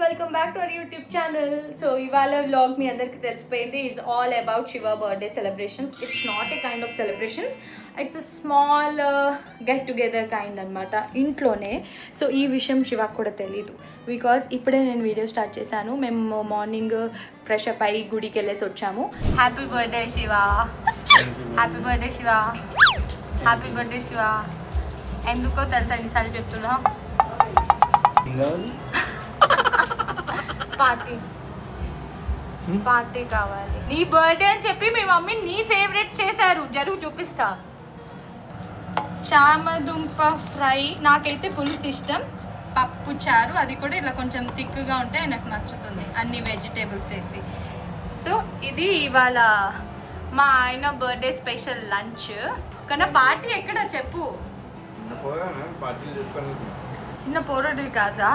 Welcome back to our YouTube channel. So ivala vlog mi andarki telisipoyindi is all about Shiva birthday celebrations. It's not a kind of celebrations, it's a small get together kind anamata intlone. So ee vishayam Shiva kuda teliyadu because ipude nenu video start chesanu. Mem morning fresh up ayi gudiki ellesi vachamu. Happy birthday Shiva, happy birthday Shiva, happy birthday Shiva. Enduko telusa enisarlu cheptuna party party కావాలి. నీ birthday అని చెప్పి మీ mummy నీ favourite చేశారు, జరుగు చూపిస్తా. చామదుంప fry నాకైతే పులుసు ఇష్టం, పప్పు చారు అది కూడా ఇలా కొంచెం థిక్గా ఉంటే నాకు నచ్చుతుంది అన్ని వెజిటేబుల్స్ వేసి. సో ఇది ఇవాళ మా ఆయన బర్త్డే స్పెషల్ లంచ్. కన్నా పార్టీ ఎక్కడ చెప్పు? చిన్న పోరాటం కాదా?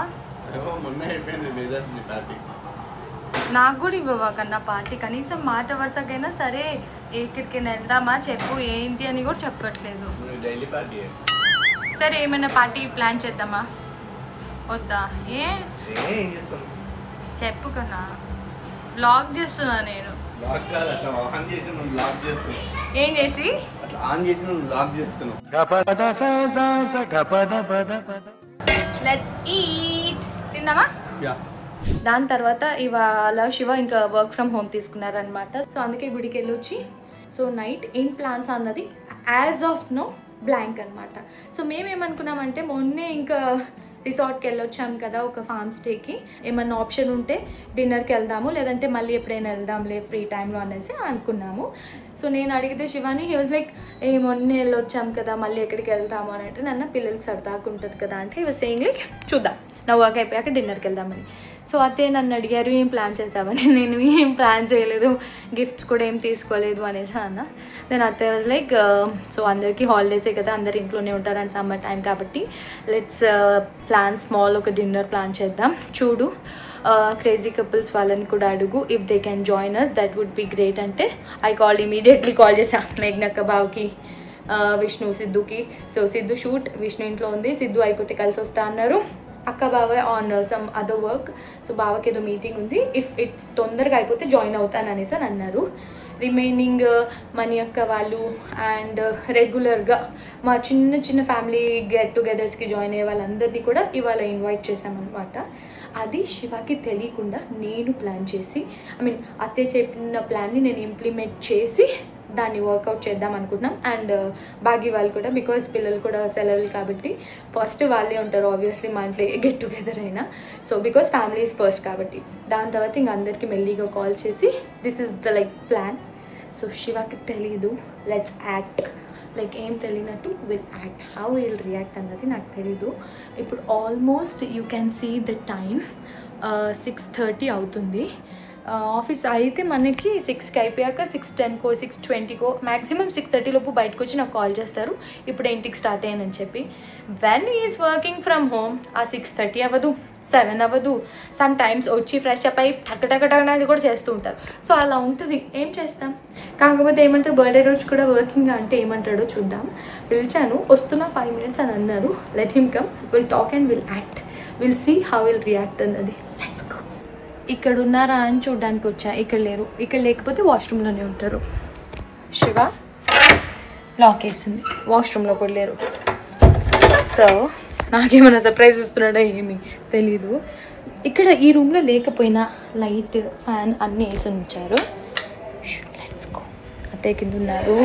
నాకు కూడా ఇవ్వవా కన్నా పార్టీ? కనీసం మాట వరుసకైనా సరే ఎక్కడికైనా వెళ్దామా చెప్పు, ఏంటి అని కూడా చెప్పట్లేదు. సరే ఏమైనా పార్టీ ప్లాన్ చేద్దామా వద్దా? చెప్పు కన్నా, వ్లాగ్ చేస్తున్నా నేను. ఏం చేసి లెట్స్ ఈట్, తిందామా? దాని తర్వాత ఇవాళ శివ ఇంకా వర్క్ ఫ్రమ్ హోమ్ తీసుకున్నారనమాట. సో అందుకే గుడికి వెళ్ళొచ్చి సో నైట్ ఏం ప్లాన్స్ అన్నది యాజ్ ఆఫ్ నో బ్లాంక్ అనమాట. సో మేమేమనుకున్నామంటే మొన్నే ఇంకా రిసార్ట్కి వెళ్ళొచ్చాం కదా ఒక ఫార్మ్ స్టేకి, ఏమన్నా ఆప్షన్ ఉంటే డిన్నర్కి వెళ్దాము లేదంటే మళ్ళీ ఎప్పుడైనా వెళ్దాంలే ఫ్రీ టైంలో అనేసి అనుకున్నాము. సో నేను అడిగితే శివాని హీ వాజ్ లైక్ మొన్నే వెళ్ళొచ్చాం కదా మళ్ళీ ఎక్కడికి వెళ్తాము అని అంటే, నన్ను పిల్లలకి సరదాగా ఉంటుంది కదా అంటే హీ వాజ్ సేయింగ్ లైక్ చూద్దాం నా వర్క్ అయిపోయాక డిన్నర్కి వెళ్దామని. సో అదే నన్ను అడిగారు ఏం ప్లాన్ చేద్దామని. నేను ఏం ప్లాన్ చేయలేదు, గిఫ్ట్స్ కూడా ఏం తీసుకోలేదు అనేసి అన్న. నేను అత్తయ్య వాజ్ లైక్ సో అందరికీ హాలిడేసే కదా, అందరు ఇంట్లోనే ఉంటారు అండ్ సమ్మర్ టైం కాబట్టి లెట్స్ ప్లాన్ స్మాల్ ఒక డిన్నర్ ప్లాన్ చేద్దాం. చూడు క్రేజీ కపుల్స్ వాళ్ళని కూడా అడుగు, if they can join us that would be great అంటే ఐ కాల్ ఇమీడియట్లీ కాల్ చేసాను మేఘ్నక్క బావుకి విష్ణు సిద్ధుకి. సో సిద్ధు షూట్, విష్ణు ఇంట్లో ఉంది, సిద్ధు అయిపోతే కలిసి వస్తా అన్నారు. అక్క బావ on some other work, so బావకి ఏదో మీటింగ్ ఉంది, ఇఫ్ ఇట్ తొందరగా అయిపోతే జాయిన్ అవుతాను అనేసి అని అన్నారు. రిమైనింగ్ మనీ అక్క వాళ్ళు అండ్ రెగ్యులర్గా మా చిన్న చిన్న ఫ్యామిలీ గెట్ టుగెదర్స్కి జాయిన్ అయ్యే వాళ్ళందరినీ కూడా ఇవాళ ఇన్వైట్ చేశామన్నమాట. అది శివాకి తెలియకుండా నేను ప్లాన్ చేసి అత్తయ్య చెప్పిన ప్లాన్ని నేను ఇంప్లిమెంట్ చేసి దాన్ని వర్కౌట్ చేద్దాం అనుకుంటున్నాం. అండ్ బాగి వాళ్ళు కూడా, బికాజ్ పిల్లలు కూడా సెలవులు కాబట్టి ఫస్ట్ వాళ్ళే ఉంటారు ఆబ్వియస్లీ మా ఇంట్లో గెట్ టుగెదర్ అయినా. So because family is first కాబట్టి దాని తర్వాత ఇంక అందరికీ మెల్లిగా కాల్ చేసి this is the like plan. So శివాకి తెలీదు, లెట్స్ యాక్ట్ లైక్ ఏం తెలియనట్టు will act, how will react అన్నది నాకు తెలీదు. ఇప్పుడు almost you can see the time 6:30 అవుతుంది. ఆఫీస్ అయితే మనకి 6కి అయిపోయాక 6:10కో 6:20కో మ్యాక్సిమం 6:30 లోపు బయటకు వచ్చి నాకు కాల్ చేస్తారు ఇప్పుడు ఇంటికి స్టార్ట్ అయ్యానని చెప్పి. When is working from home ఆ 6:30 అవ్వదు, 7 అవ్వదు, సమ్ టైమ్స్ వచ్చి ఫ్రెష్ అప్ అయ్యి టక్ కూడా చేస్తూ ఉంటారు. సో అలా ఉంటుంది, ఏం చేస్తాం. కాకపోతే ఏమంటారు బర్త్డే రోజు కూడా వర్కింగ్ అంటే ఏమంటాడో చూద్దాం. పిలిచాను, వస్తున్నా 5 minutes అని అన్నారు. Let him come, will talk and will act, will see how will react అన్నది. Let's go. ఇక్కడ ఉన్నారా అని చూడడానికి వచ్చా, ఇక్కడ లేరు. ఇక్కడ లేకపోతే వాష్రూమ్లోనే ఉంటారు. శివ లాక్ వేస్తుంది, వాష్రూమ్లో కూడా లేరు. సో నాకేమైనా సర్ప్రైజ్ ఇస్తున్నాడో ఏమీ తెలీదు. ఇక్కడ ఈ రూమ్లో లేకపోయినా లైట్ ఫ్యాన్ అన్నీ వేసి ఉంచారు. Let's go. అత్తయ్య కింద ఉన్నారు,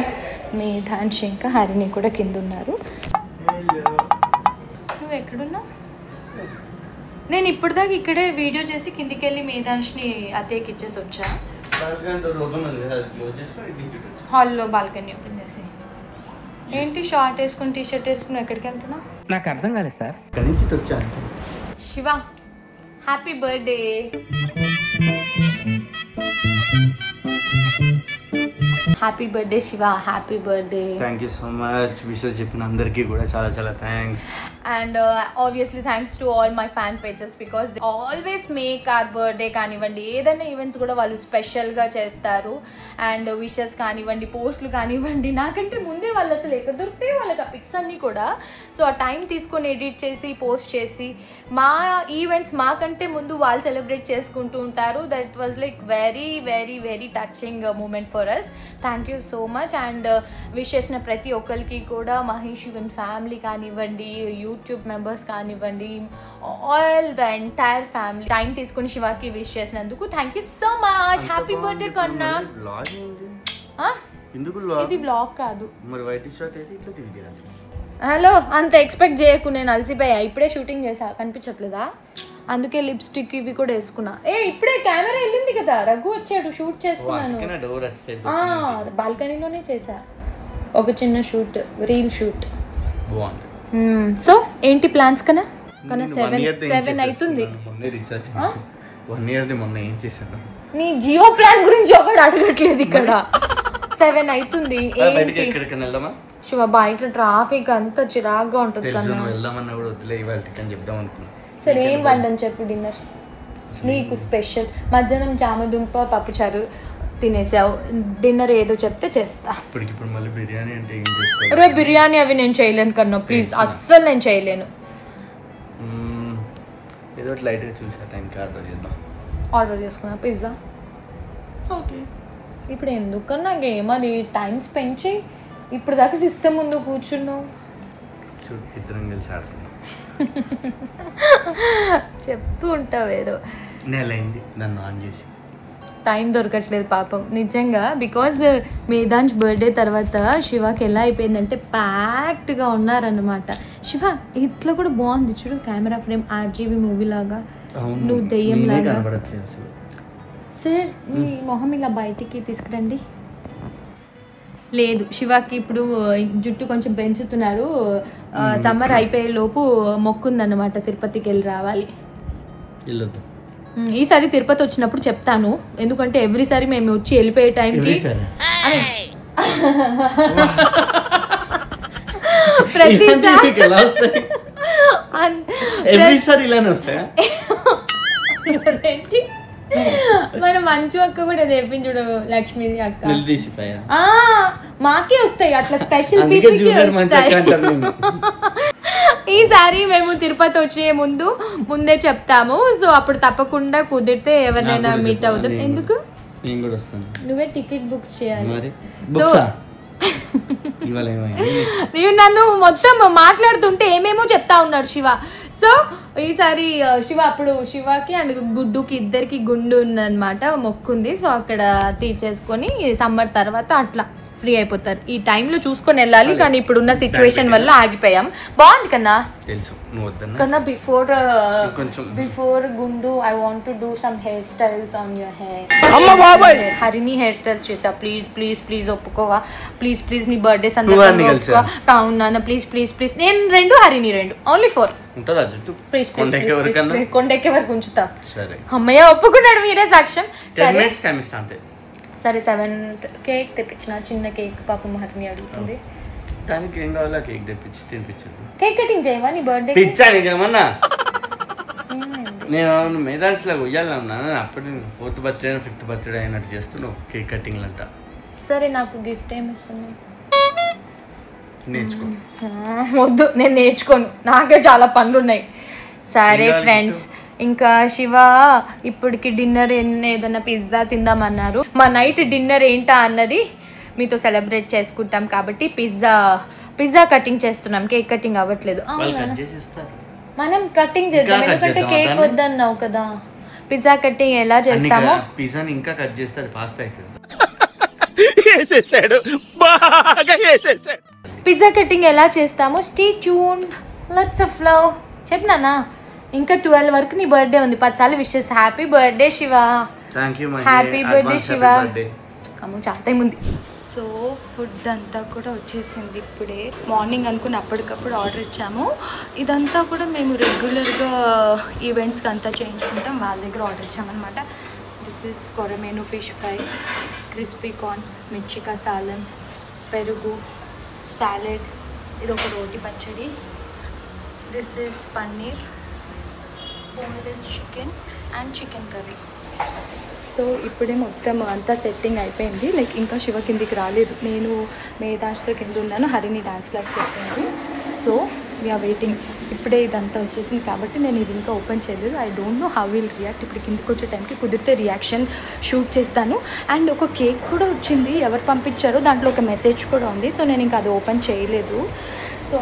మేధాన్షి ఇంకా హరిణి కూడా కింద ఉన్నారు. నువ్వు ఎక్కడున్నావు? నేను ఇప్పటిదాకా ఇక్కడే వీడియో చేసి కిందికి వెళ్ళి మేధాన్ష్ని అత్తయ్యకి ఇచ్చేసి వచ్చా. హాల్లో బాల్కనీ ఓపెన్ చేసి. ఏంటి షార్ట్ వేసుకుని టీ షర్ట్ వేసుకుని ఎక్కడికి వెళ్తున్నావు? నాకు అర్థం కాలేదు sir. Shiva happy birthday. Happy birthday Shiva, happy birthday. Thank you so much. Wishes చెప్పిన అందరికీ కూడా చాలా చాలా thanks. And obviously thanks to all my fan pages because they always make our birthday కానివ్వండి, ఏదైనా ఈవెంట్స్ కూడా వాళ్ళు స్పెషల్గా చేస్తారు. అండ్ విషెస్ కానివ్వండి, పోస్టులు కానివ్వండి, నాకంటే ముందే వాళ్ళు అసలు ఎక్కడ దొరికితే వాళ్ళకి ఆ పిక్స్ అన్నీ కూడా. సో ఆ టైం తీసుకొని ఎడిట్ చేసి పోస్ట్ చేసి మా ఈవెంట్స్ మాకంటే ముందు వాళ్ళు సెలబ్రేట్ చేసుకుంటూ ఉంటారు. That was like very very very touching moment for us. Thank you so much. And wish చేసిన ప్రతి ఒక్కరికి కూడా మహేష్ ఈవెన్ ఫ్యామిలీ కానివ్వండి, యూట్యూబ్ మెంబర్స్ కానివ్వండి, all the entire family time తీసుకుని శివాకి విష్ చేసినందుకు thank you so much. Happy birthday కన్నా. ఇది బ్లాగ్ కాదు. హలో, అంత ఎక్స్పెక్ట్ చేయకు, నేను అలసిపోయా. ఇప్పుడే షూటింగ్ చేసా, కనిపించట్లేదా? అందుకే లిప్స్టిక్ ఇవి కూడా వేసుకున్నా. ఇప్పుడే కెమెరా వెళ్ళింది కదా, రఘు వచ్చాడు, షూట్ చేసుకున్నాను. బాల్కనీలోనే చేసా ఒక చిన్న షూట్, రీల్ షూట్. సో ఏంటి ప్లాన్స్ కన్నా? 7 అవుతుంది. నీ జియో ప్లాన్ గురించి ఒకటి అడగట్లేదు ఇక్కడ. 7 అవుతుంది. శివ బయట ట్రాఫిక్ అంతా చిరాగ్గా ఉంటుంది కన్నా. సరే ఏం వండని చెప్పు డిన్నర్ నీకు స్పెషల్. మధ్యాహ్నం చామదుంప పప్పుచారు తినేసావు, డిన్నర్ ఏదో చెప్తే చేస్తా. రే బిర్యానీ అవి నేను చేయలేను కన్నా, ప్లీజ్, అస్సలు నేను చేయలేను. ఆర్డర్ చేసుకున్నా పిజ్జా. ఓకే, ఇప్పుడు ఎందుకన్నా గేమ్ అది టైం స్పెండ్ చేయి. ఇప్పుడు దాకా సిస్టమ్ ముందు కూర్చున్నావు. చెప్తూ ఉంటావు ఏదో. టైం దొరకట్లేదు పాపం నిజంగా. బికాజ్ మేధాంశ్ బర్త్డే తర్వాత శివకి ఎలా అయిపోయిందంటే ప్యాక్డ్గా ఉన్నారనమాట. శివ ఇట్లా కూడా బాగుంది చూడు, కెమెరా ఫ్రేమ్ RGB మూవీ లాగా, నువ్వు దెయ్యం లాగా. సరే మీ మొహం ఇలా బయటికి తీసుకురండి. లేదు, శివాకి ఇప్పుడు జుట్టు కొంచెం పెంచుతున్నారు. సమ్మర్ అయిపోయే లోపు మొక్కుందన్నమాట, తిరుపతికి వెళ్ళి రావాలి. ఈసారి తిరుపతి వచ్చినప్పుడు చెప్తాను, ఎందుకంటే ఎవ్రీసారి మేము వచ్చి వెళ్ళిపోయే టైంకి మన మంచు అక్క కూడా తెప్పించుడు, లక్ష్మి అక్క మాకే వస్తాయి అట్లా, స్పెషల్ పీపుల్కి వస్తాయి. ఈసారి మేము తిరుపతి వచ్చే ముందే చెప్తాము. సో అప్పుడు తప్పకుండా కుదిరితే ఎవరినైనా మీట్ అవుతాం. ఎందుకు నువ్వే టికెట్ బుక్స్ చేయాలి. సో నేను నన్ను మొత్తం మాట్లాడుతుంటే ఏమేమో చెప్తా ఉన్నాడు శివ. సో ఈసారి అప్పుడు శివకి అండ్ గుడ్డుకి ఇద్దరికి గుండు ఉందన్నమాట, మొక్కుంది. సో అక్కడ తీర్చేసుకొని సమ్మర్ తర్వాత అట్లా ఫ్రీ అయిపోతారు. ఈ టైంలో చూసుకొని వెళ్ళాలి, కానీ ఇప్పుడున్న సిచ్యువేషన్ వల్ల ఆగిపోయాం. బాగుంది కన్నా కన్నా. బిఫోర్ గుండు I want to do some hair styles on your hair. హరిని హెయిర్ స్టైల్స్ చేసా. ప్లీజ్ ప్లీజ్ ప్లీజ్ ఒప్పుకోవా, ప్లీజ్ ప్లీజ్. నీ బర్త్డే సందర్భంగా అవునా, ప్లీజ్ ప్లీజ్ ప్లీజ్. నేను 2, హరిని 2, ఓన్లీ 4. కొండెక్కే వరకు ఉంచుతా. అమ్మయ్య ఒప్పుకున్నాడు, మీరే సాక్ష్యం. సరే 7th కేక్ తెప్పించిన, చిన్న కేక్. పాపం హరిని అడుగుతుంది. కేక్ కటింగ్ చేయవా నీ బర్త్డే? నేను మేధాన్స్లో ఉయ్యాలన్నా, అప్పుడు 4th బర్త్డే 5th బర్త్డే అయినట్టు చేస్తున్నావు కేక్ కటింగ్ అంట. సరే నాకు గిఫ్ట్ ఏమి ఇస్తున్నావు? నేర్చుకో. వద్దు, నేను నేర్చుకోను, నాకే చాలా పనులు ఉన్నాయి. సరే ఫ్రెండ్స్, ఇంకా శివ ఇప్పటికి డిన్నర్ ఏదైనా పిజ్జా తిందామన్నారు. మా నైట్ డిన్నర్ ఏంటా అన్నది మీతో సెలబ్రేట్ చేసుకుంటాం కాబట్టి పిజ్జా కటింగ్ చేస్తున్నాం. కేక్ కటింగ్ అవ్వట్లేదు. మనం కటింగ్ చేద్దాం, ఎందుకంటే కేక్ వద్దన్నావు కదా. పిజ్జా కటింగ్ ఎలా చేస్తామో, పిజ్జాని ఇంకా కట్ చేస్తే పాస్తా అవుతుంది. పిజ్జా కటింగ్ ఎలా చేస్తామో స్టే ట్యూన్డ్. Let's flow. చెప్పనా, ఇంకా 12 వరకు నీ బర్త్డే ఉంది. 10 సార్లు wishes. Happy birthday Shiva. Happy birthday Shiva. అమ్మో చాలా టైం ఉంది. సో ఫుడ్ అంతా కూడా వచ్చేసింది ఇప్పుడే. మార్నింగ్ అనుకుని అప్పటికప్పుడు ఆర్డర్ ఇచ్చాము. ఇదంతా కూడా మేము రెగ్యులర్గా ఈవెంట్స్కి అంతా చేయించుకుంటాం, వాళ్ళ దగ్గర ఆర్డర్ ఇచ్చామన్నమాట. దిస్ ఈజ్ కొరమేను fish fry, crispy corn, mirchi ka salan, పెరుగు, సాలెడ్, ఇది ఒక రోటి పచ్చడి, this is paneer, boneless chicken and chicken curry. So ఇప్పుడే మొత్తం అంతా సెట్టింగ్ అయిపోయింది. లైక్ ఇంకా శివ కిందికి రాలేదు. నేను మేధాంష్తో కింద ఉన్నాను, హరిని డాన్స్ క్లాస్కి పెట్టాను. So we are waiting. ఇప్పుడే ఇదంతా వచ్చేసింది కాబట్టి నేను ఇది ఇంకా ఓపెన్ చేయలేదు. I don't know how will react. ఇప్పుడు కిందికి వచ్చే టైంకి కుదిరితే రియాక్షన్ షూట్ చేస్తాను. అండ్ ఒక కేక్ కూడా వచ్చింది, ఎవరు పంపించారో దాంట్లో ఒక మెసేజ్ కూడా ఉంది. సో నేను ఇంకా అది ఓపెన్ చేయలేదు. సో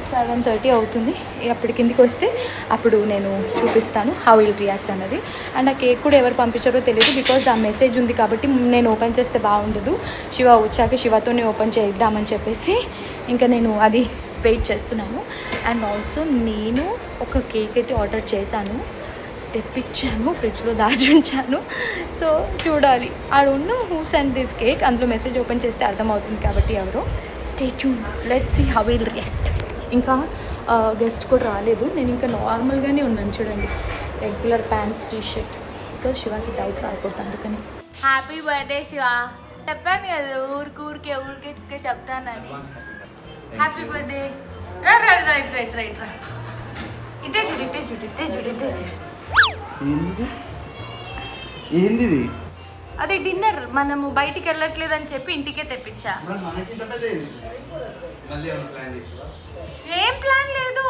7:30 అవుతుంది. అప్పుడు కిందికి వస్తే అప్పుడు నేను చూపిస్తాను హౌ విల్ రియాక్ట్ అన్నది. అండ్ ఆ కేక్ కూడా ఎవరు పంపించారో తెలియదు, బికాజ్ ఆ మెసేజ్ ఉంది కాబట్టి నేను ఓపెన్ చేస్తే బాగుండదు. శివ వచ్చాక శివతోనే ఓపెన్ చేద్దామని చెప్పేసి ఇంకా నేను అది వెయిట్ చేస్తున్నాను. అండ్ ఆల్సో నేను ఒక కేక్ అయితే ఆర్డర్ చేశాను, తెప్పించాను, ఫ్రిడ్జ్లో దాచి ఉంచాను. సో చూడాలి. I don't know who send this cake. అందులో మెసేజ్ ఓపెన్ చేస్తే అర్థమవుతుంది కాబట్టి ఎవరో. Stay tune, let's see how will react. ఇంకా గెస్ట్ కూడా రాలేదు. నేను ఇంకా నార్మల్గానే ఉన్నాను చూడండి, రెగ్యులర్ ప్యాంట్స్, టీషర్ట్, బికాజ్ శివాకి డౌట్ రాకూడదు అందుకని. Happy birthday Shiva. చెప్పాను కదా ఊరికే చెప్తానని. Happy birthday. రైట్ ఇటే చూడు. ఏంది అది డిన్నర్. మనము బయటికి వెళ్ళట్లేదని చెప్పి ఇంటికే తెప్పించా. ఏం ప్లాన్ లేదు,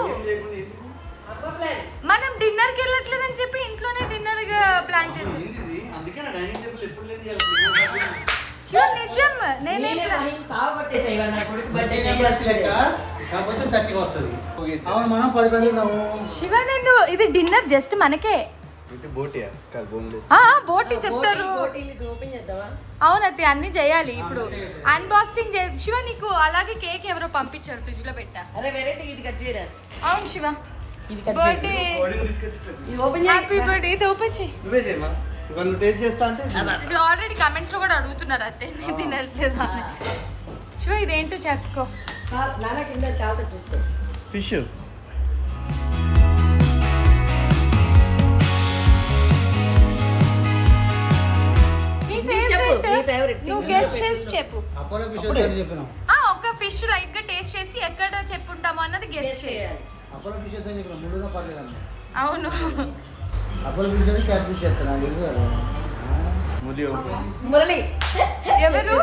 మనం డిన్నర్కి వెళ్ళట్లేదని చెప్పి ఇంట్లోనే డిన్నర్ ప్లాన్ చేసాం. నిజం, నేనేం శివ నేను ఇది డిన్నర్ జస్ట్ మనకే. బోటి చెప్తారు. అవునది అన్ని చేయాలి. ఇప్పుడు అన్బాక్సింగ్ శివ నీకు అలాగే కేక్ ఎవరో పంపించారు, ఫ్రిడ్జ్ లో పెట్టా. అవును శివ, బర్త్డే హ్యాపీ బర్త్డే. ఇది ఓపెన్ చేయి. ఆల్రెడీ కమెంట్స్ లో కూడా అడుగుతున్నారు అదే తినట్లేదా అని. శివ ఇదేంటో చెప్పుకో. ఫిష్. నువ్వు గెస్ట్ చేసి చెప్పు. ఒక ఫిష్ లైట్ గా టేస్ట్ చేసి ఎక్కడ చెప్పుంటామో అన్నది గెస్ట్ చేయాలి. అవును, ఎవరు?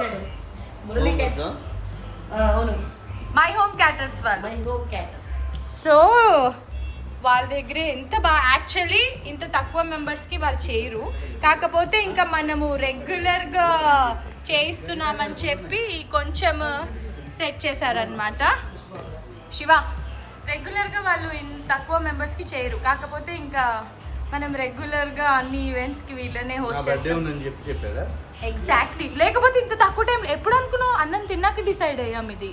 మై హోమ్ క్యాటర్స్ వాళ్ళు. సో వాళ్ళ దగ్గర ఎంత బాగా, యాక్చువల్లీ ఇంత తక్కువ మెంబర్స్కి వాళ్ళు చేయరు. కాకపోతే ఇంకా మనము రెగ్యులర్గా చేయిస్తున్నామని చెప్పి కొంచెం సెట్ చేశారనమాట. శివ రెగ్యులర్గా వాళ్ళు తక్కువ మెంబర్స్కి చేయరు, కాకపోతే ఇంకా మనం రెగ్యులర్గా అన్ని ఈవెంట్స్కి వీళ్ళనే హోస్ట్ చేస్తాం. ఎగ్జాక్ట్లీ. లేకపోతే ఇంత తక్కువ టైం ఎప్పుడు అనుకున్నావు? అన్నం తిన్నాక డిసైడ్ అయ్యాం ఇది.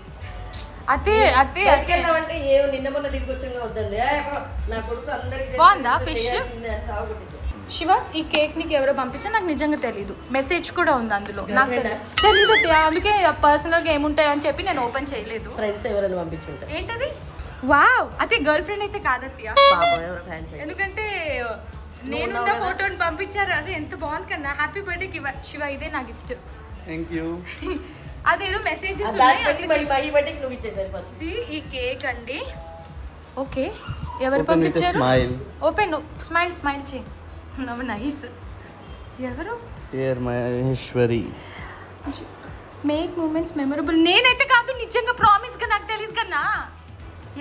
బాగుందా ఫిష్? శివ ఈ కేక్ నీకు ఎవరో పంపించా, నాకు నిజంగా తెలీదు. మెసేజ్ కూడా ఉంది అందులో, నాకు తెలీదు. అందుకే పర్సనల్ గా ఏముంటాయో అని చెప్పి నేను ఓపెన్ చేయలేదు. ఏంటది? వావ్, అదే గర్ల్ ఫ్రెండ్ అయితే కాదత్య, ఎందుకంటే నేనున్న ఫోటోని పంపించారు. అదే ఎంత బాగుంది కన్నా. హ్యాపీ బర్త్డే శివ, ఇదే నా గిఫ్ట్. Thank you. అదేదో మెసేజెస్ ఈ కేక్ అండి. ఓకే, ఎవరు పంపించారు? ఓపెన్, స్మైల్ చేయి. నైస్. ఎవరు? మహేశ్వరి. Make moments memorable. నేనైతే కాదు, నిజంగా ప్రామిస్ గా నాకు తెలియదు కన్నా.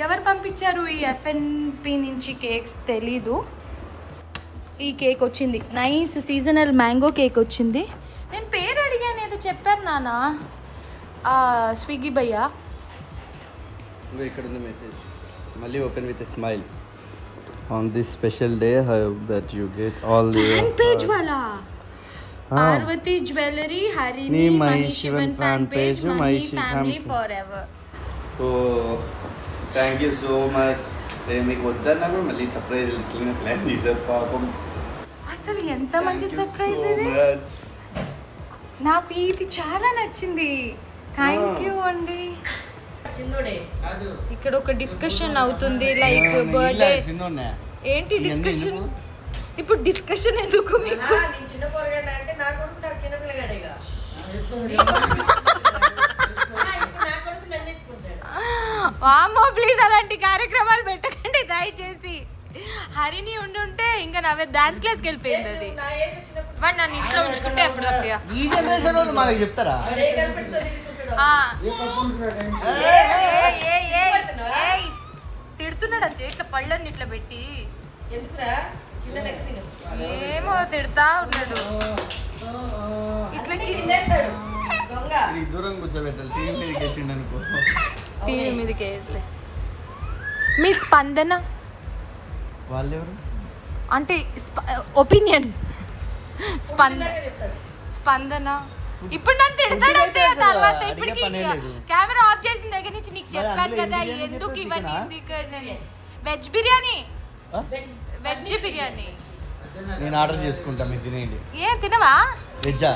ఎవరు పంపించారు ఈ FNP నుంచి కేక్స్ తెలీదు. ఈ కేక్ వచ్చింది, నైస్ సీజనల్ మ్యాంగో కేక్ వచ్చింది. నేను పేరు అడిగాను, ఏదో చెప్పారు నాన్న. స్విగ్గీ భయ్యా. ఇక్కడ ఉంది మెసేజ్. మళ్ళీ open with a smile. On this special day, I hope that you get all the fan page wala. Parvati Jewelry, Harini, Mahi Shivan fan page, Mahi family forever. Oh, thank you so much. మీకు వద్దన్నా కూడా మళ్ళీ surprise ఇట్లనే plan చేశారు పాపం. అసలు ఎంత మంచి సర్ప్రైజ్ ఇది. నాకు ఇది చాలా నచ్చింది. థ్యాంక్ యూ అండి. ఇక్కడ ఒక డిస్కషన్ అవుతుంది, లైక్ బర్త్డే. ఏంటి డిస్కషన్? ఇప్పుడు డిస్కషన్ ఎందుకు మీకు? వామ్మో ప్లీజ్ అలాంటి కార్యక్రమాలు పెట్టకండి దయచేసి. హరిని ఉండుంటే ఇంకా నా డాన్స్ క్లాస్కి వెళ్ళిపోయింది అది. వాడు నన్ను ఇంట్లో ఉంచుకుంటే ఎప్పుడు వస్తాయా ఈ జనరేషన్ వాళ్ళు మనకి చెప్తారా? తిడుతున్నాడు అంతే ఇట్లా పళ్ళని ఇట్లా పెట్టి. ఏమో తిడతా ఉన్నాడు ఇట్లా. దూరం కూర్చోబెట్టాలి, టీవీ మీదకి. మీ స్పందన వాళ్ళెవరు అంటే ఒపీనియన్ స్పందన ఇప్పుడు నన్ను తిడతాడు అంతే. తర్వాత ఇప్పటికి కెమెరా ఆఫ్ చేసిన దగ్గర నుంచి నీకు చెప్పాను కదా ఎందుకు ఇవన్నీ. వెజ్ బిర్యానీ నేను ఆర్డర్ చేసుకుంటా, మీరు తినేయండి. ఏం తినవా?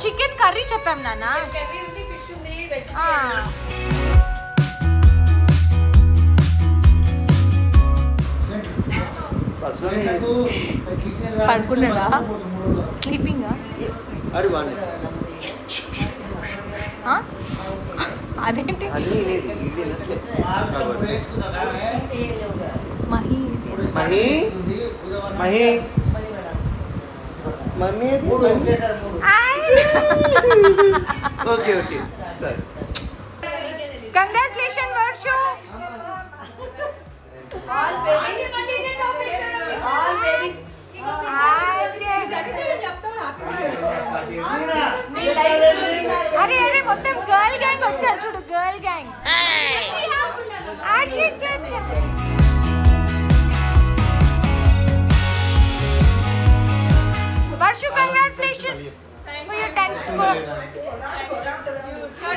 చికెన్ కర్రీ చెప్పాం నాన్న. పడుకున్నాడా? స్లీపింగా? అదేంటి మమ్మీ ఓకే ఓకే సరే. కంగ్రాచులేషన్ వర్షు. అరే అరే మొత్తం గర్ల్ గ్యాంగ్ వచ్చారు చూడు, girl gang. Varshu congratulations for your 10th score.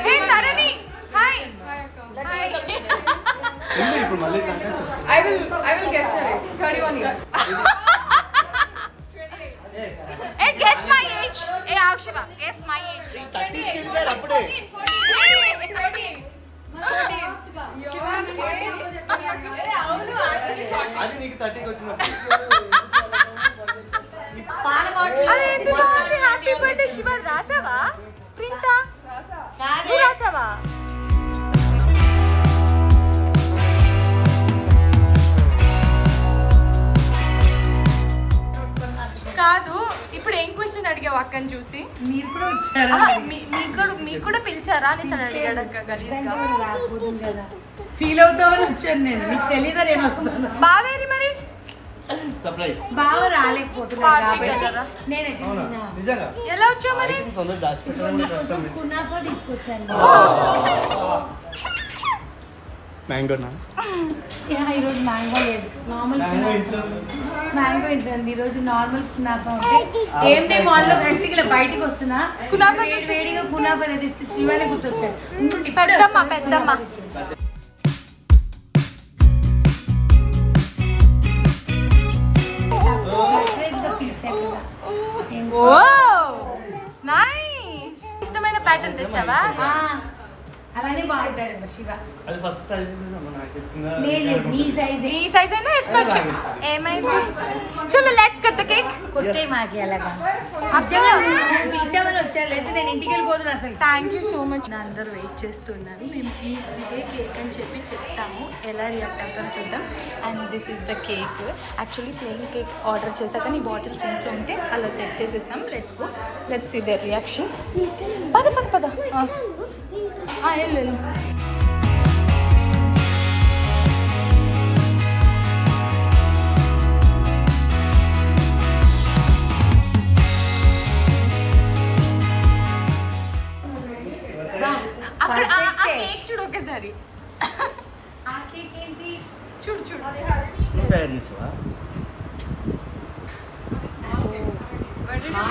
Hey Tharani hi. Hi. I will guess your age. 31 years. Hey, guess my age. Hey, Akshiva, guess my age. 30 skill పేర్ అప్పుడే. 14. అది నీకు 30కి వచ్చినప్పుడు. అరే ఎందుకు హ్యాపీ బర్త్డే శివ రాసావా? ప్రింటా రాసావా? కాదు ఇప్పుడు ఏం క్వశ్చన్ అడిగావు అక్కని చూసి? మీరు కూడా వచ్చారా? మీకు కూడా పిలిచారా అని సరే అడిగాడు అక్క గలీజ్గా. ఫీల్ అవుతామని వచ్చాను నేను, మీకు తెలీదా నేను వస్తాను. బావేరి మరి సర్ప్రైజ్. బాగా రాలేకపోతున్నాను నేను. నిజంగా ఎలా వచ్చావు మరి? కునాఫా తీసుకొచ్చాను. మ్యాంగోనా? ఈరోజు మ్యాంగో లేదు, నార్మల్ మ్యాంగో ఇంట్లో ఉంది. ఈరోజు నార్మల్ కునాఫా ఉంటే ఏం మేము వాళ్ళు గట్టిగా బయటకు వస్తున్నా కునాఫా వేడిగా కునాఫా తీస్తే శివానే గుర్తొచ్చాడు. పెద్దమ్మ ఓ నైస్. ఇష్టమైన ప్యాటర్న్ తెచ్చావా? అలానే బాగుంటాడు శివ. అది ఫస్ట్ సైజ్ చేసేసాము, నాకు ఇచ్చిందా? లేదు నీ సైజ్. ఈ సైజ్ అయినా వేసుకోవచ్చు. ఏమైంది? చలో లెట్స్ కట్ ద కేక్. కొట్టే మాకి అలాగా పిలిచామని వచ్చాను, లేదా నేను ఇంటికి వెళ్ళిపోతున్నా అసలు. Thank you so much. అందరూ వెయిట్ చేస్తున్నారు. మేము ఇదే కేక్ అని చెప్పి చెప్తాము, ఎలా రియాక్ట్ అవుతారో చూద్దాం. And this is the cake. Actually plain cake order చేశాక నీ బాటిల్స్ ఇంట్లో ఉంటే అలా సెట్ చేసేసాం. Let's go, let's see their reaction. పద పద పద. వెళ్ళు. అక్కడ ఆ కేక్ చూడు ఒకసారి. ఆ కేక్ ఏంటి? చూడు చూడు. తయారు చేసావా?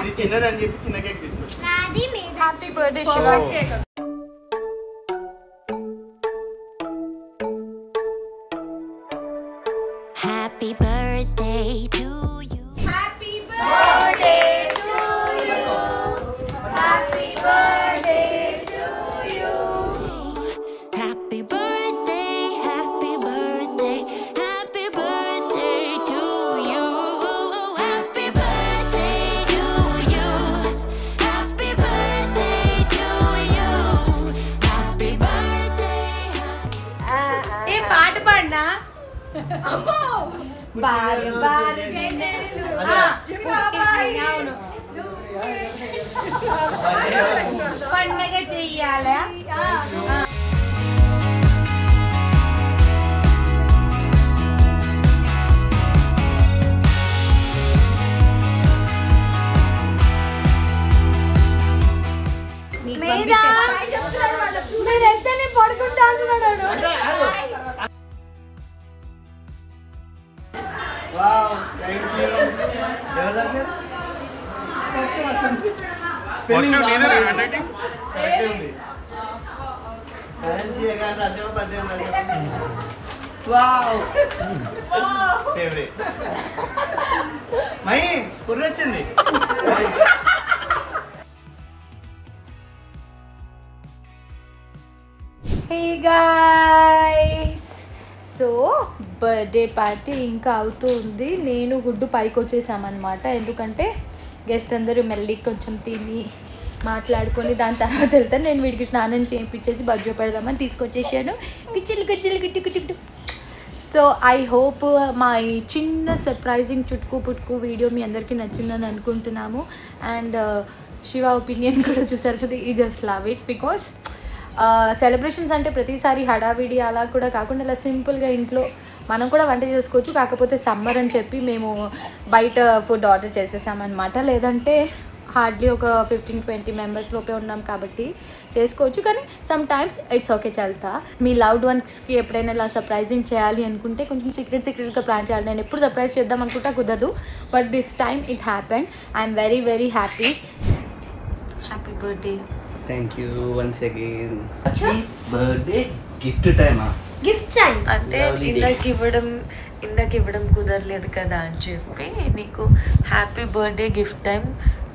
ఇది చిన్నదని చెప్పి చిన్న కేక్ తీసుకొచ్చా. Happy birthday Shiva. Happy birthday to you. Happy birthday to you. Happy birthday to you. Happy birthday, happy birthday, happy birthday to you. Happy birthday to you. Happy birthday to you. పండగ చెయ్యాలా మీరు ఎంతనే పడుకుంటా అంటున్నాడు వచ్చింది Hey guys! So birthday party ఇంకా అవుతుంది. నేను గుడ్డు పైకి వచ్చేసామన్నమాట. ఎందుకంటే గెస్ట్ అందరూ మెల్లి కొంచెం తిని మాట్లాడుకొని దాని తర్వాత వెళ్తాను. నేను వీడికి స్నానం చేయించేసి బజ్జో పెడదామని తీసుకొచ్చేసాను. కిచ్చెలు గజ్జలు గిట్టు గిట్టు గిట్టు. సో ఐ హోప్ మా ఈ చిన్న సర్ప్రైజింగ్ చుట్కు పుట్కు వీడియో మీ అందరికీ నచ్చిందని అనుకుంటున్నాము. అండ్ శివ ఒపీనియన్ కూడా చూసారు కదా. ఈ just love it because celebrations అంటే ప్రతిసారి హడావిడి అలా కూడా కాకుండా ఇలా సింపుల్గా ఇంట్లో మనం కూడా వంట చేసుకోవచ్చు. కాకపోతే సమ్మర్ అని చెప్పి మేము బయట ఫుడ్ ఆర్డర్ చేసేసామన్నమాట. లేదంటే హార్డ్లీ ఒక 15-20 మెంబర్స్ లోపే ఉన్నాం కాబట్టి చేసుకోవచ్చు. కానీ సమ్ టైమ్స్ ఇట్స్ ఓకే చల్తా. మీ లవ్డ్ వన్స్కి ఎప్పుడైనా ఇలా సర్ప్రైజింగ్ చేయాలి అనుకుంటే కొంచెం సీక్రెట్గా ప్లాన్ చేయాలి. నేను ఎప్పుడు సర్ప్రైజ్ చేద్దాం అనుకుంటా కుదరదు. But this time it happened. I'm very very happy. Happy birthday. Thank you once again. Happy birthday gift time. Gift అంటే ఇందాక ఇవ్వడం కుదరలేదు కదా అని చెప్పి నీకు happy birthday gift time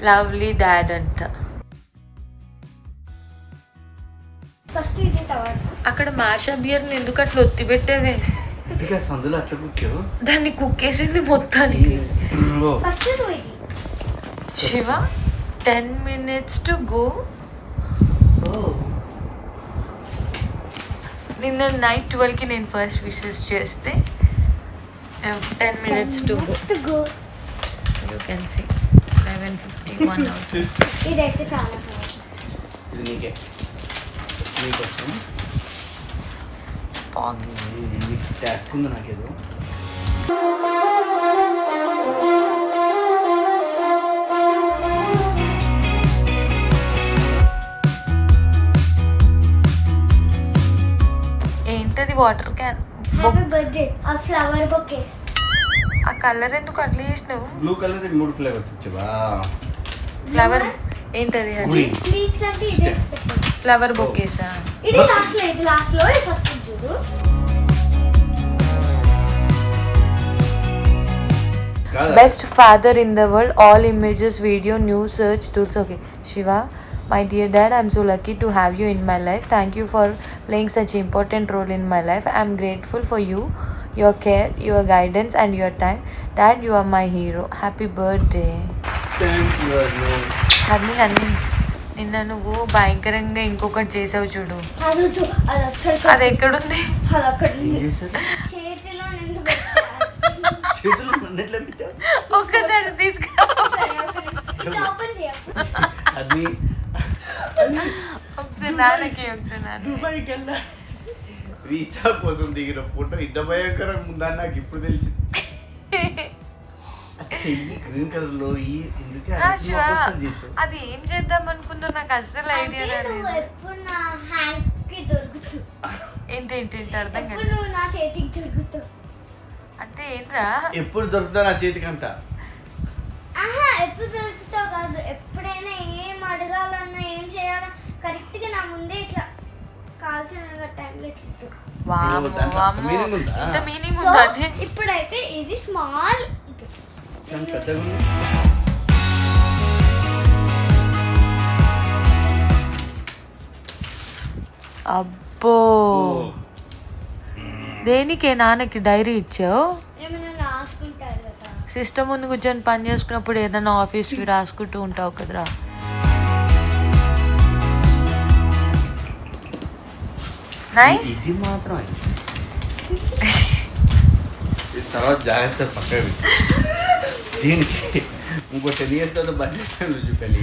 lovely dad అంట. అక్కడ మాషా బియర్ని ఎందుకు అట్లా ఒత్తి పెట్టేవే? దాన్ని కుక్కేసింది మొత్తానికి. Shiva 10 minutes to go. నిన్న నైట్ 12కి నేను ఫస్ట్ విషెస్ చేస్తే 10 minutes to go. You can see 11:51 అవుతుంది. ఇదైతే చాలా ఇది నీకే నీకోసం టాస్క్ ఉంది నాకేదో. ఏంటది? Water can. హ్యాపీ బర్త్డే ఆ ఫ్లవర్ బొకేస్. ఆ కలర్ ఎందుకు అట్లా చేసినావు? బ్లూ కలర్ 3 ఫ్లేవర్స్ ఇచ్చావా? ఫ్లవర్ ఏంటది? అది స్వీట్ అంటే ఇదే స్పెషల్. ఫ్లవర్ బొకేసా? ఇది లాస్ట్ లో ఫస్ట్ చూడు. Best father in the world, all images, video, news, search tools. Okay, Shiva, my dear dad, I'm so lucky to have you in my life. Thank you for playing such an important role in my life. I'm grateful for you, your care, your guidance and your time. Dad, you are my hero. Happy birthday. Thank you. అన్నీ నిన్న నువ్వు భయంకరంగా ఇంకొకటి చేసావు చూడు. అది ఎక్కడుంది? ఒక్కసారి తీసుకురా. ఒకసారి నాన్నకి వీసా కోసం దిగిన ఫోటో ఇంత భయంకరంగా ఉందని నాకు ఇప్పుడు తెలిసింది. గ్రీన్ కలర్ లో అది ఏం చేద్దాం అనుకుందో నాకు అస్సలు ఐడియా రాలేదు. ఏంటి అర్థం కాదు. అంటే ఏంట్రా ఎప్పుడు దొరుకుతా నా చేతికంట? ఎప్పుడు దొరుకుతావు కాదు, ఎప్పుడైనా ఏం అడగాలన్నా ఏం చేయాలన్నా కరెక్ట్ గా నా ముందే ఇట్లా కాల్చిన టైంలో ఇంత మీనింగ్ ఉందా? ఇప్పుడైతే ఇది స్మాల్ అబ్బో. దేనికే నాన్నకి డైరీ ఇచ్చావు? సిస్టమ్ ముందు కూర్చొని పని చేసుకున్నప్పుడు ఏదైనా ఆఫీస్కి రాసుకుంటూ ఉంటావు కదరా. నైస్. తర్వాత జాగ్రత్త పక్కవి దీనికి ఇంకో 10 years తర్వాత బండి చూపాలి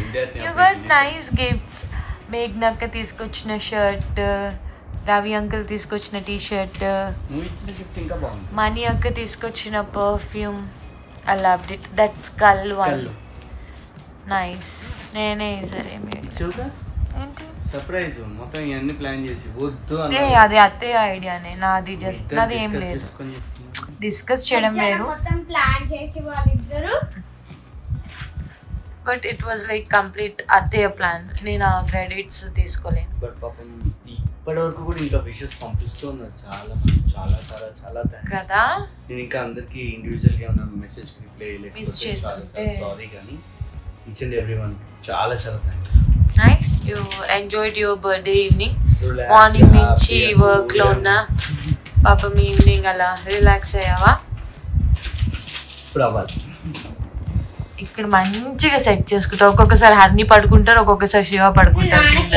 యూ గాట్ నైస్ గిఫ్ట్స్. మేఘ్నక్క తీసుకొచ్చిన షర్ట్, రవి అంకుల్ తీసుకొచ్చిన టీ-షర్ట్, నువ్వు ఇచ్చిన గిఫ్ట్ ఇంకా బాగుంది. మనీ అక్క తీసుకొచ్చిన perfume. I loved it. That skull one nice. నేనే సరే చూద్దా ఏంటి సర్ప్రైజ్ మొత్తం ఇవన్నీ ప్లాన్ చేసి వద్దు అది అత్తయ్య ఐడియానే, నాది జస్ట్ నాది ఏం లేదు. డిస్కస్ చేయడం వేరు, మొత్తం ప్లాన్ చేసి వాళ్ళిద్దరు. But it was like complete అత్తయ్య ప్లాన్. నేను ఆ క్రెడిట్స్ తీసుకోలేను. బట్ పాపం ఇప్పటి వరకు కూడా ఇంకా విషెస్ పంపిస్తూ ఉన్నారు చాలా చాలా చాలా చాలా థ్యాంక్స్ కదా. నేను ఇంకా అందరికి ఇండివిజువల్ గా ఉన్న మెసేజ్ రిప్లై మిస్ చేస్తుంటే సారీ కానీ ఈచ్ అండ్ ఎవ్రీవన్ చాలా చాలా thanks. Nice. You enjoyed your birthday evening. Morning నుంచి వర్క్ లో ఉన్నా పాపం ఈవినింగ్ అలా రిలాక్స్ అయ్యావా? ఇప్పుడు అవ్వాలి. ఇక్కడ మంచిగా సెట్ చేసుకుంటారు. ఒక్కొక్కసారి హర్ని పడుకుంటారు, ఒక్కొక్కసారి శివ పడుకుంటారు కింద.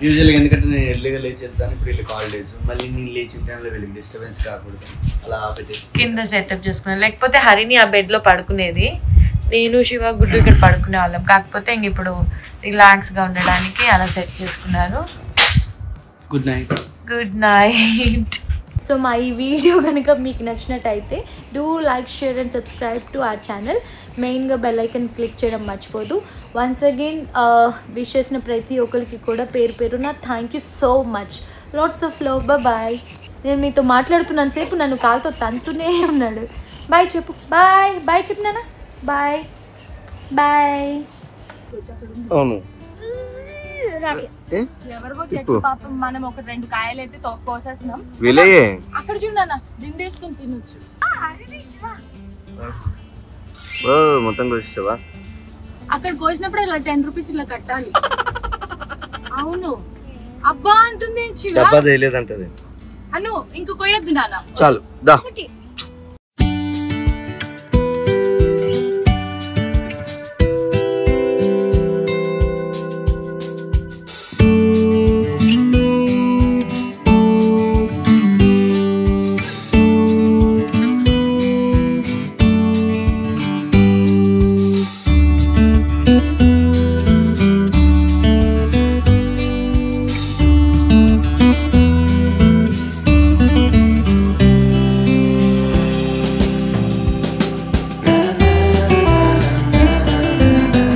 యూజువల్గా ఎందుకంటే నేను ఎర్లీగా లేచేద్దాను, ఇప్పుడు వీళ్ళకి హాలిడేస్, మళ్ళీ నేను లేచిన టైంలో వీళ్ళకి డిస్టర్బెన్స్ కాకూడదు అలా పెట్టేసి కింద సెటప్ చేసుకున్నాను. లేకపోతే హరిని ఆ బెడ్ లో పడుకునేది, నేను శివ గుడ్డు ఇక్కడ పడుకునే వాళ్ళం. కాకపోతే ఇంక ఇప్పుడు రిలాక్స్ గా ఉండడానికి అలా సెట్ చేసుకున్నారు. Good night. Good night. So మా ఈ వీడియో కనుక మీకు నచ్చినట్టయితే do like, share and subscribe to our channel. మెయిన్గా బెల్ ఐకన్ క్లిక్ చేయడం మర్చిపోదు. వన్స్ అగైన్ విష్ చేసిన ప్రతి ఒక్కరికి కూడా పేరు పేరున thank you so much. Lots of love. Bye. నేను మీతో మాట్లాడుతున్నంత సేపు నన్ను కాలుతో తంతునే ఉన్నాడు. బాయ్ చెప్పు. బాయ్ బాయ్ చెప్పు నాన్న. Bye bye. అవును ఎవరికో చెట్టు పాపం మనం ఒక 2 కాయలు అయితే కోసేస్తున్నాం. అక్కడ చూడన్నా దిండేసుకొని తినొచ్చు. మొత్తం కోసేసావా? అక్కడ కోసినప్పుడు ఇలా 10 రూపీస్ ఇలా కట్టాలి. అవును. అబ్బా అంటుంది డబ్బా తెలియదంటది. అను ఇంక కొయ్యొద్దు నాన్న. చాలు దా.